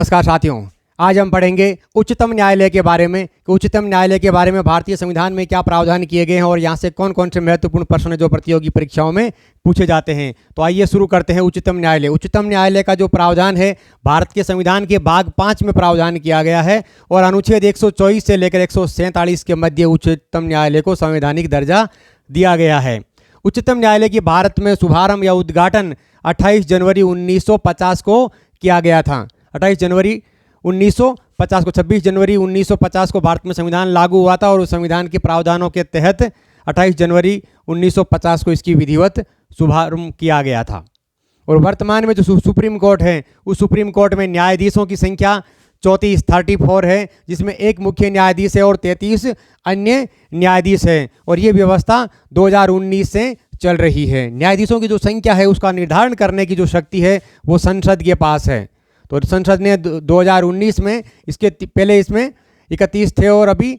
नमस्कार साथियों, आज हम पढ़ेंगे उच्चतम न्यायालय के बारे में कि उच्चतम न्यायालय के बारे में भारतीय संविधान में क्या प्रावधान किए गए हैं और यहाँ से कौन कौन से महत्वपूर्ण प्रश्न जो प्रतियोगी परीक्षाओं में पूछे जाते हैं। तो आइए शुरू करते हैं। उच्चतम न्यायालय। उच्चतम न्यायालय का जो प्रावधान है भारत के संविधान के भाग 5 में प्रावधान किया गया है और अनुच्छेद 124 से लेकर 147 के मध्य उच्चतम न्यायालय को संवैधानिक दर्जा दिया गया है। उच्चतम न्यायालय की भारत में शुभारंभ या उद्घाटन 28 जनवरी 1950 को किया गया था। 28 जनवरी 1950 को 26 जनवरी 1950 को भारत में संविधान लागू हुआ था और उस संविधान के प्रावधानों के तहत 28 जनवरी 1950 को इसकी विधिवत शुभारंभ किया गया था। और वर्तमान में जो सुप्रीम कोर्ट है उस सुप्रीम कोर्ट में न्यायाधीशों की संख्या 34 है, जिसमें एक मुख्य न्यायाधीश है और 33 अन्य न्यायाधीश हैं। और ये व्यवस्था 2019 से चल रही है। न्यायाधीशों की जो संख्या है उसका निर्धारण करने की जो शक्ति है वो संसद के पास है। तो संसद ने 2019 में इसके पहले इसमें 31 थे और अभी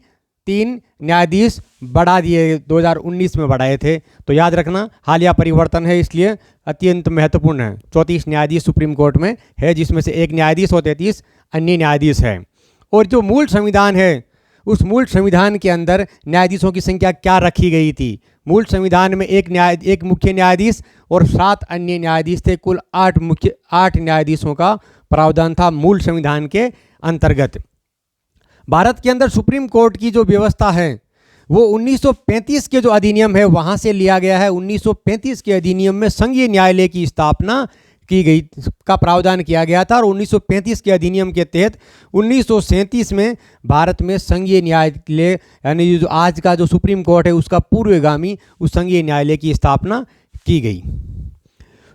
3 न्यायाधीश बढ़ा दिए, 2019 में बढ़ाए थे। तो याद रखना हालिया परिवर्तन है, इसलिए अत्यंत महत्वपूर्ण है। 34 न्यायाधीश सुप्रीम कोर्ट में है, जिसमें से एक न्यायाधीश और 33 अन्य न्यायाधीश है। और जो मूल संविधान है उस मूल संविधान के अंदर न्यायाधीशों की संख्या क्या रखी गई थी। मूल संविधान में एक मुख्य न्यायाधीश और 7 अन्य न्यायाधीश थे। कुल 8 न्यायाधीशों का प्रावधान था मूल संविधान के अंतर्गत। भारत के अंदर सुप्रीम कोर्ट की जो व्यवस्था है वो 1935 के जो अधिनियम है वहाँ से लिया गया है। 1935 के अधिनियम में संघीय न्यायालय की स्थापना की गई का प्रावधान किया गया था और 1935 के अधिनियम के तहत 1937 में भारत में संघीय न्यायालय यानी जो आज का जो सुप्रीम कोर्ट है उसका पूर्वगामी उस संघीय न्यायालय की स्थापना की गई।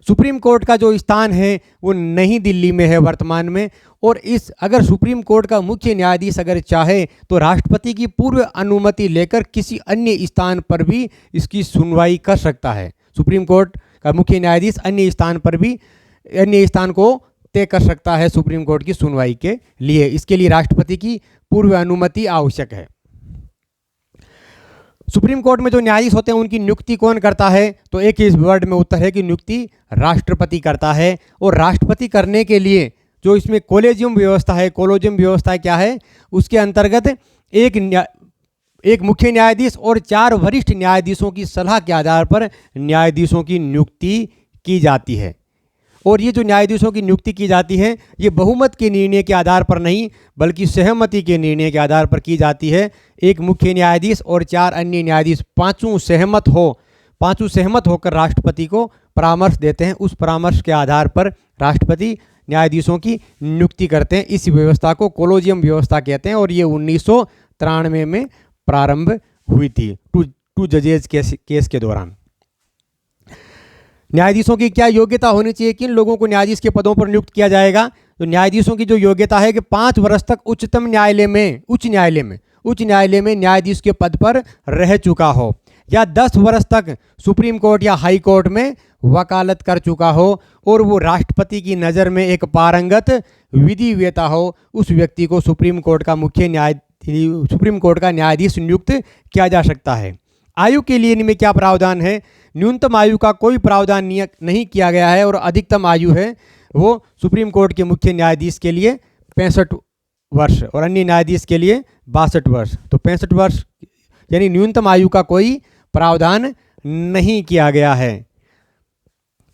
सुप्रीम कोर्ट का जो स्थान है वो नई दिल्ली में है वर्तमान में। और अगर सुप्रीम कोर्ट का मुख्य न्यायाधीश अगर चाहे तो राष्ट्रपति की पूर्व अनुमति लेकर किसी अन्य स्थान पर भी इसकी सुनवाई कर सकता है। सुप्रीम कोर्ट का मुख्य न्यायाधीश अन्य स्थान को तय कर सकता है सुप्रीम कोर्ट की सुनवाई के लिए। इसके लिए राष्ट्रपति की पूर्व अनुमति आवश्यक है। सुप्रीम कोर्ट में जो न्यायाधीश होते हैं उनकी नियुक्ति कौन करता है, तो एक ही वर्ड में उत्तर है कि नियुक्ति राष्ट्रपति करता है। और राष्ट्रपति करने के लिए जो इसमें कोलेजियम व्यवस्था है, कोलेजियम व्यवस्था क्या है, उसके अंतर्गत एक मुख्य न्यायाधीश और 4 वरिष्ठ न्यायाधीशों की सलाह के आधार पर न्यायाधीशों की नियुक्ति की जाती है। और ये जो न्यायाधीशों की नियुक्ति की जाती है ये बहुमत के निर्णय के आधार पर नहीं बल्कि सहमति के निर्णय के आधार पर की जाती है। एक मुख्य न्यायाधीश और 4 अन्य न्यायाधीश पांचों सहमत होकर राष्ट्रपति को परामर्श देते हैं। उस परामर्श के आधार पर राष्ट्रपति न्यायाधीशों की नियुक्ति करते हैं। इस व्यवस्था को कोलेजियम व्यवस्था कहते हैं और ये 1993 में प्रारंभ हुई थी टू जजेज केस के दौरान। न्यायाधीशों की क्या योग्यता होनी चाहिए, किन लोगों को न्यायाधीश के पदों पर नियुक्त किया जाएगा। तो न्यायाधीशों की जो योग्यता है कि 5 वर्ष तक उच्च न्यायालय में न्यायाधीश के पद पर रह चुका हो या 10 वर्ष तक सुप्रीम कोर्ट या हाई कोर्ट में वकालत कर चुका हो और वो राष्ट्रपति की नज़र में एक पारंगत विधिवेता हो, उस व्यक्ति को सुप्रीम कोर्ट का न्यायाधीश नियुक्त किया जा सकता है। आयु के लिए इनमें क्या प्रावधान है, न्यूनतम आयु का कोई प्रावधान नहीं किया गया है और अधिकतम आयु है वो सुप्रीम कोर्ट के मुख्य न्यायाधीश के लिए 65 वर्ष और अन्य न्यायाधीश के लिए 62 वर्ष। तो 65 वर्ष यानी न्यूनतम आयु का कोई प्रावधान नहीं किया गया है।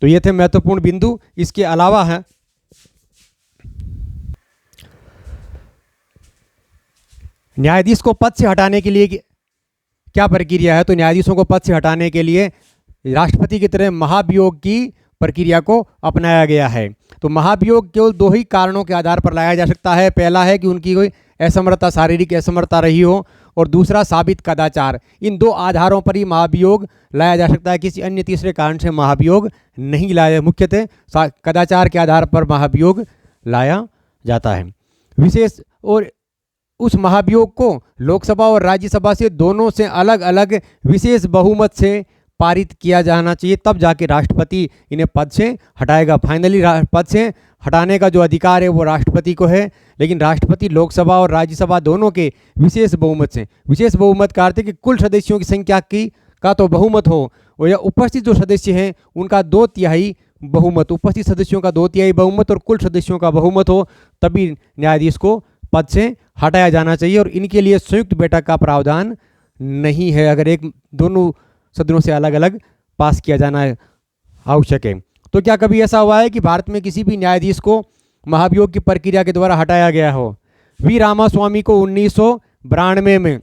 तो ये थे महत्वपूर्ण बिंदु। इसके अलावा है न्यायाधीश को पद से हटाने के लिए क्या प्रक्रिया है। तो न्यायाधीशों को पद से हटाने के लिए राष्ट्रपति की तरह महाभियोग की प्रक्रिया को अपनाया गया है। तो महाभियोग केवल 2 ही कारणों के आधार पर लाया जा सकता है। पहला है कि उनकी कोई असमर्थता, शारीरिक असमर्थता रही हो और दूसरा साबित कदाचार। इन 2 आधारों पर ही महाभियोग लाया जा सकता है। किसी अन्य तीसरे कारण से महाभियोग नहीं लाया। मुख्यतः कदाचार के आधार पर महाभियोग लाया जाता है। विशेष और उस महाभियोग को लोकसभा और राज्यसभा से दोनों से अलग अलग विशेष बहुमत से पारित किया जाना चाहिए, तब जाके राष्ट्रपति इन्हें पद से हटाएगा। फाइनली पद से हटाने का जो अधिकार है वो राष्ट्रपति को है, लेकिन राष्ट्रपति लोकसभा और राज्यसभा दोनों के विशेष बहुमत का अर्थ है कि कुल सदस्यों की संख्या का तो बहुमत हो और या उपस्थित जो सदस्य हैं उनका 2/3 बहुमत, उपस्थित सदस्यों का 2/3 बहुमत और कुल सदस्यों का बहुमत हो तभी न्यायाधीश को पद से हटाया जाना चाहिए। और इनके लिए संयुक्त बैठक का प्रावधान नहीं है, अगर एक दोनों सदनों से अलग अलग पास किया जाना आवश्यक है। तो क्या कभी ऐसा हुआ है कि भारत में किसी भी न्यायाधीश को महाभियोग की प्रक्रिया के द्वारा हटाया गया हो? वी रामास्वामी को 1992 में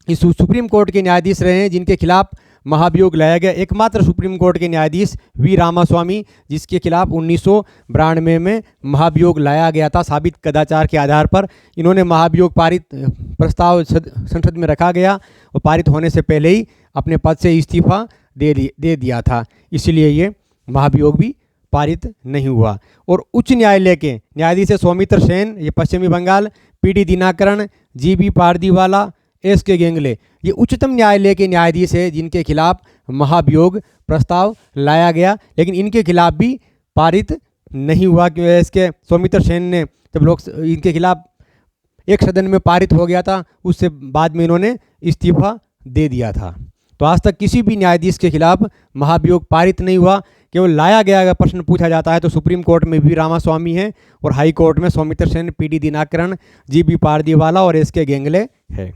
इस सुप्रीम कोर्ट के न्यायाधीश रहे हैं जिनके खिलाफ महाभियोग लाया गया, एकमात्र सुप्रीम कोर्ट के न्यायाधीश वी रामास्वामी जिसके खिलाफ 1992 में महाभियोग लाया गया था साबित कदाचार के आधार पर। इन्होंने महाभियोग पारित प्रस्ताव संसद में रखा गया और पारित होने से पहले ही अपने पद से इस्तीफा दे दिया था, इसलिए ये महाभियोग भी पारित नहीं हुआ। और उच्च न्यायालय के न्यायाधीश सौमित्र सेन, ये पश्चिमी Bengal, PD Dinakaran, JB Pardiwala, SK Gangele, ये उच्चतम न्यायालय के न्यायाधीश है जिनके खिलाफ महाभियोग प्रस्ताव लाया गया, लेकिन इनके खिलाफ भी पारित नहीं हुआ क्योंकि इसके सौमित्र सेन ने जब लोग इनके खिलाफ एक सदन में पारित हो गया था, उससे बाद में इन्होंने इस्तीफा दे दिया था। तो आज तक किसी भी न्यायाधीश के खिलाफ महाभियोग पारित नहीं हुआ, केवल लाया गया अगर प्रश्न पूछा जाता है तो सुप्रीम कोर्ट में वी रामास्वामी है और हाई कोर्ट में सौमित्र सेन, पीडी दिनाकरण, जीबी पारदीवाला और एसके गेंगले है।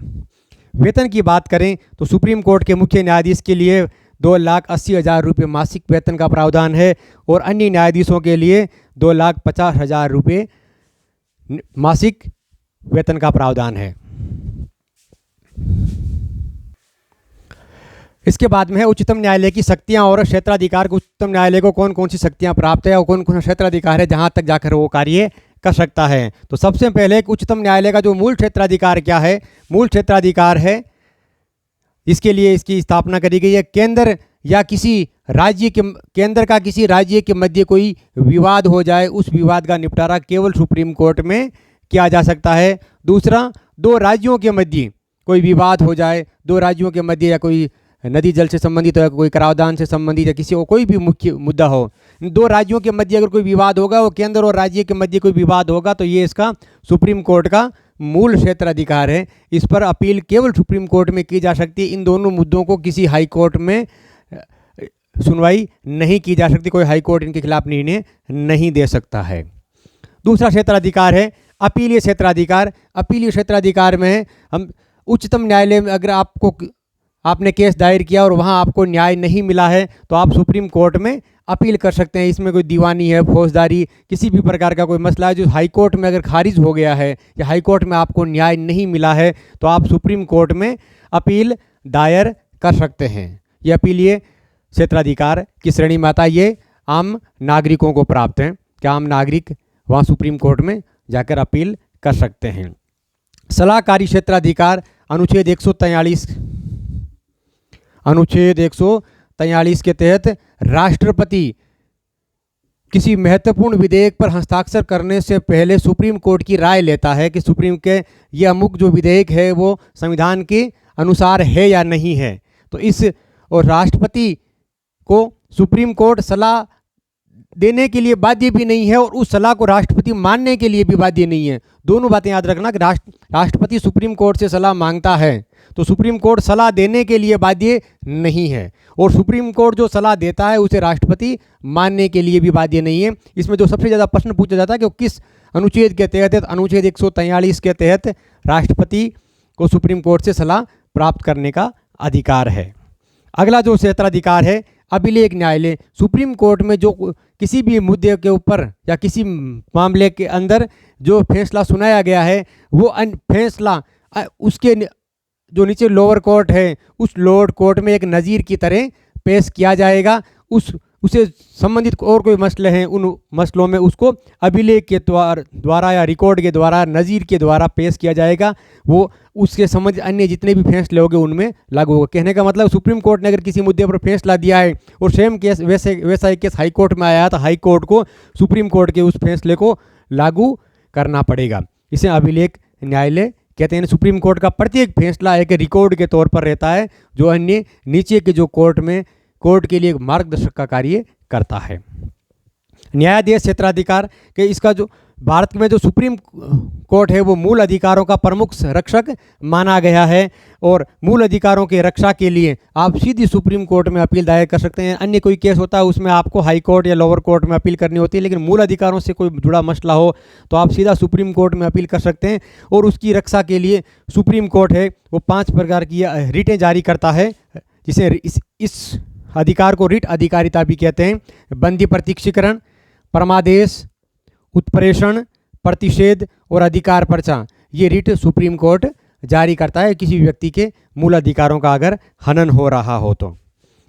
वेतन की बात करें तो सुप्रीम कोर्ट के मुख्य न्यायाधीश के लिए 2,80,000 रुपये मासिक वेतन का प्रावधान है और अन्य न्यायाधीशों के लिए 2,50,000 रुपये मासिक वेतन का प्रावधान है। इसके बाद में है उच्चतम न्यायालय की शक्तियां और क्षेत्राधिकार। उच्चतम न्यायालय को कौन कौन सी शक्तियां प्राप्त है और कौन कौन सा क्षेत्राधिकार है जहां तक जाकर वो कार्य कर सकता है। तो सबसे पहले उच्चतम न्यायालय का जो मूल क्षेत्राधिकार क्या है? मूल क्षेत्राधिकार है, इसके लिए इसकी स्थापना करी गई है, केंद्र या किसी राज्य के केंद्र का किसी राज्य के मध्य कोई विवाद हो जाए, उस विवाद का निपटारा केवल सुप्रीम कोर्ट में किया जा सकता है। दूसरा, दो राज्यों के मध्य कोई विवाद हो जाए, दो राज्यों के मध्य या कोई नदी जल से संबंधित हो, कोई कराधान से संबंधित या किसी कोई भी मुख्य मुद्दा हो, दो राज्यों के मध्य अगर कोई विवाद होगा, वो केंद्र और राज्य के मध्य कोई विवाद होगा, तो ये इसका सुप्रीम कोर्ट का मूल क्षेत्राधिकार है। इस पर अपील केवल सुप्रीम कोर्ट में की जा सकती है। इन दोनों मुद्दों को किसी हाई कोर्ट में सुनवाई नहीं की जा सकती, कोई हाई कोर्ट इनके खिलाफ निर्णय नहीं दे सकता है। दूसरा क्षेत्राधिकार है अपीलीय क्षेत्राधिकार। अपीलीय क्षेत्राधिकार में हम उच्चतम न्यायालय में अगर आपने केस दायर किया और वहाँ आपको न्याय नहीं मिला है तो आप सुप्रीम कोर्ट में अपील कर सकते हैं। इसमें कोई दीवानी है, फौजदारी, किसी भी प्रकार का कोई मसला है जो हाई कोर्ट में अगर खारिज हो गया है या हाई कोर्ट में आपको न्याय नहीं मिला है तो आप सुप्रीम कोर्ट में अपील दायर कर सकते हैं। ये अपीलीय क्षेत्राधिकार की श्रेणी में आता है। ये आम नागरिकों को प्राप्त है कि आम नागरिक वहाँ सुप्रीम कोर्ट में जाकर अपील कर सकते हैं। सलाहकारी क्षेत्राधिकार अनुच्छेद 143 के तहत राष्ट्रपति किसी महत्वपूर्ण विधेयक पर हस्ताक्षर करने से पहले सुप्रीम कोर्ट की राय लेता है कि सुप्रीम के ये अमुक जो विधेयक है वो संविधान के अनुसार है या नहीं है। तो इस और राष्ट्रपति को सुप्रीम कोर्ट सलाह देने के लिए बाध्य भी नहीं है और उस सलाह को राष्ट्रपति मानने के लिए भी बाध्य नहीं है। दोनों बातें याद रखना कि राष्ट्रपति सुप्रीम कोर्ट से सलाह मांगता है तो सुप्रीम कोर्ट सलाह देने के लिए बाध्य नहीं है और सुप्रीम कोर्ट जो सलाह देता है उसे राष्ट्रपति मानने के लिए भी बाध्य नहीं है। इसमें जो सबसे ज़्यादा प्रश्न पूछा जाता है कि किस अनुच्छेद के तहत, अनुच्छेद 143 के तहत राष्ट्रपति को सुप्रीम कोर्ट से सलाह प्राप्त करने का अधिकार है। अगला जो क्षेत्राधिकार है अभिलेख न्यायालय। सुप्रीम कोर्ट में जो किसी भी मुद्दे के ऊपर या किसी मामले के अंदर जो फैसला सुनाया गया है वो फैसला उसके जो नीचे लोअर कोर्ट है उस लोअर कोर्ट में एक नज़ीर की तरह पेश किया जाएगा। उसे संबंधित और कोई मसले हैं उन मसलों में उसको अभिलेख के द्वारा या रिकॉर्ड के द्वारा, नज़ीर के द्वारा पेश किया जाएगा। वो उसके संबंधित अन्य जितने भी फैसले होंगे उनमें लागू होगा। कहने का मतलब सुप्रीम कोर्ट ने अगर किसी मुद्दे पर फैसला दिया है और सेम केस वैसा एक केस हाई कोर्ट में आया तो हाई कोर्ट को सुप्रीम कोर्ट के उस फैसले को लागू करना पड़ेगा। इसे अभिलेख न्यायालय कहते हैं। सुप्रीम कोर्ट का प्रत्येक फैसला एक रिकॉर्ड के तौर पर रहता है जो अन्य नीचे के जो कोर्ट के लिए एक मार्गदर्शक का कार्य करता है। न्यायाधीश क्षेत्राधिकार के इसका जो भारत में जो सुप्रीम कोर्ट है वो मूल अधिकारों का प्रमुख रक्षक माना गया है और मूल अधिकारों के रक्षा के लिए आप सीधी सुप्रीम कोर्ट में अपील दायर कर सकते हैं। अन्य कोई केस होता है उसमें आपको हाई कोर्ट या लोअर कोर्ट में अपील करनी होती है, लेकिन मूल अधिकारों से कोई जुड़ा मसला हो तो आप सीधा सुप्रीम कोर्ट में अपील कर सकते हैं। और उसकी रक्षा के लिए सुप्रीम कोर्ट है वो 5 प्रकार की रिटें जारी करता है, जिसे इस अधिकार को रिट अधिकारिता भी कहते हैं। बंदी प्रत्यक्षीकरण, परमादेश, उत्प्रेषण, प्रतिषेध और अधिकार पर्चा, ये रिट सुप्रीम कोर्ट जारी करता है किसी व्यक्ति के मूल अधिकारों का अगर हनन हो रहा हो तो।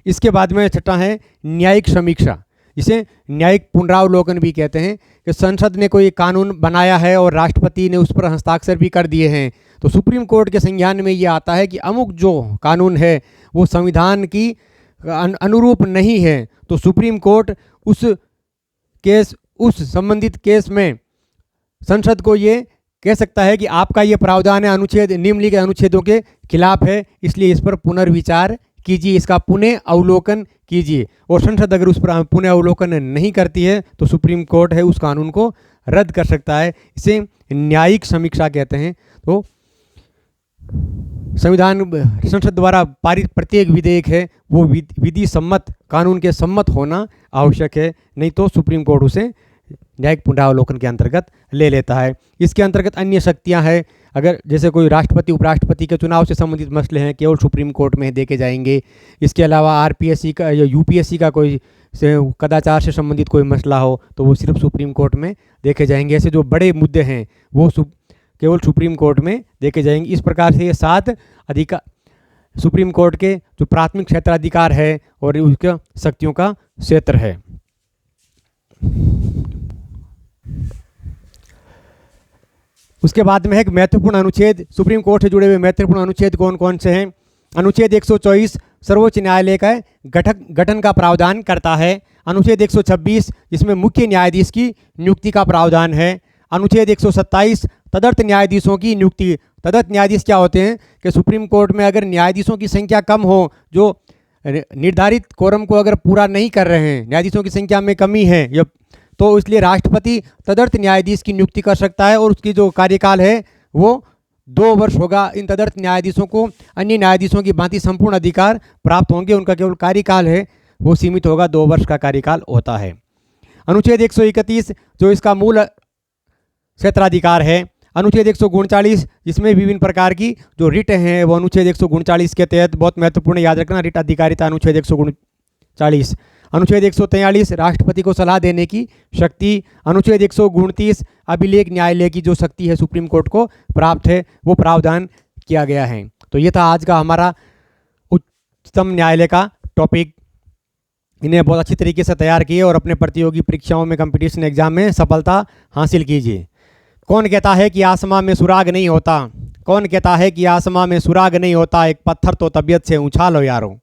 इसके बाद में छठा है न्यायिक समीक्षा, जिसे न्यायिक पुनरावलोकन भी कहते हैं कि संसद ने कोई कानून बनाया है और राष्ट्रपति ने उस पर हस्ताक्षर भी कर दिए हैं, तो सुप्रीम कोर्ट के संज्ञान में ये आता है कि अमुक जो कानून है वो संविधान की अनुरूप नहीं है, तो सुप्रीम कोर्ट उस संबंधित केस में संसद को ये कह सकता है कि आपका ये प्रावधान है अनुच्छेद निम्नलिखित अनुच्छेदों के खिलाफ है, इसलिए इस पर पुनर्विचार कीजिए, इसका पुनः अवलोकन कीजिए। और संसद अगर उस पर पुनः अवलोकन नहीं करती है तो सुप्रीम कोर्ट है उस कानून को रद्द कर सकता है। इसे न्यायिक समीक्षा कहते हैं। तो संविधान संसद द्वारा पारित प्रत्येक विधेयक है वो विधि सम्मत कानून के सम्मत होना आवश्यक है, नहीं तो सुप्रीम कोर्ट उसे न्यायिक पुनरावलोकन के अंतर्गत ले लेता है। इसके अंतर्गत अन्य शक्तियां हैं, अगर जैसे कोई राष्ट्रपति उपराष्ट्रपति के चुनाव से संबंधित मसले हैं केवल सुप्रीम कोर्ट में देखे जाएंगे। इसके अलावा आरपीएससी का या यूपीएससी का कोई से कदाचार से संबंधित कोई मसला हो तो वो सिर्फ सुप्रीम कोर्ट में देखे जाएंगे। ऐसे जो बड़े मुद्दे हैं वो केवल सुप्रीम कोर्ट में देखे जाएंगे। इस प्रकार से ये 7 अधिकार सुप्रीम कोर्ट के जो प्राथमिक क्षेत्राधिकार है और उसके शक्तियों का क्षेत्र है। उसके बाद में है महत्वपूर्ण अनुच्छेद, सुप्रीम कोर्ट से जुड़े हुए महत्वपूर्ण अनुच्छेद कौन कौन से हैं। अनुच्छेद 124 सर्वोच्च न्यायालय का गठन का प्रावधान करता है। अनुच्छेद 126 जिसमें मुख्य न्यायाधीश की नियुक्ति का प्रावधान है। अनुच्छेद 127 तदर्थ न्यायाधीशों की नियुक्ति। तदर्थ न्यायाधीश क्या होते हैं कि सुप्रीम कोर्ट में अगर न्यायाधीशों की संख्या कम हो, जो निर्धारित कोरम को अगर पूरा नहीं कर रहे हैं, न्यायाधीशों की संख्या में कमी है तो इसलिए राष्ट्रपति तदर्थ न्यायाधीश की नियुक्ति कर सकता है और उसकी जो कार्यकाल है वो 2 वर्ष होगा। इन तदर्थ न्यायाधीशों को अन्य न्यायाधीशों की भांति संपूर्ण अधिकार प्राप्त होंगे, उनका केवल कार्यकाल है वो सीमित होगा, 2 वर्ष का कार्यकाल होता है। अनुच्छेद 131 जो इसका मूल क्षेत्राधिकार है। अनुच्छेद 139 जिसमें विभिन्न प्रकार की जो रिट हैं वो अनुच्छेद 139 के तहत, बहुत महत्वपूर्ण याद रखना, रिट अधिकारिता अनुच्छेद 139। अनुच्छेद 143 राष्ट्रपति को सलाह देने की शक्ति। अनुच्छेद 129 अभिलेख न्यायालय की जो शक्ति है सुप्रीम कोर्ट को प्राप्त है वो प्रावधान किया गया है। तो ये था आज का हमारा उच्चतम न्यायालय का टॉपिक। इन्हें बहुत अच्छी तरीके से तैयार किए और अपने प्रतियोगी परीक्षाओं में कंपटीशन एग्जाम में सफलता हासिल कीजिए। कौन कहता है कि आसमां में सुराग नहीं होता? कौन कहता है कि आसमां में सुराग नहीं होता? एक पत्थर तो तबीयत से उछालो यारो।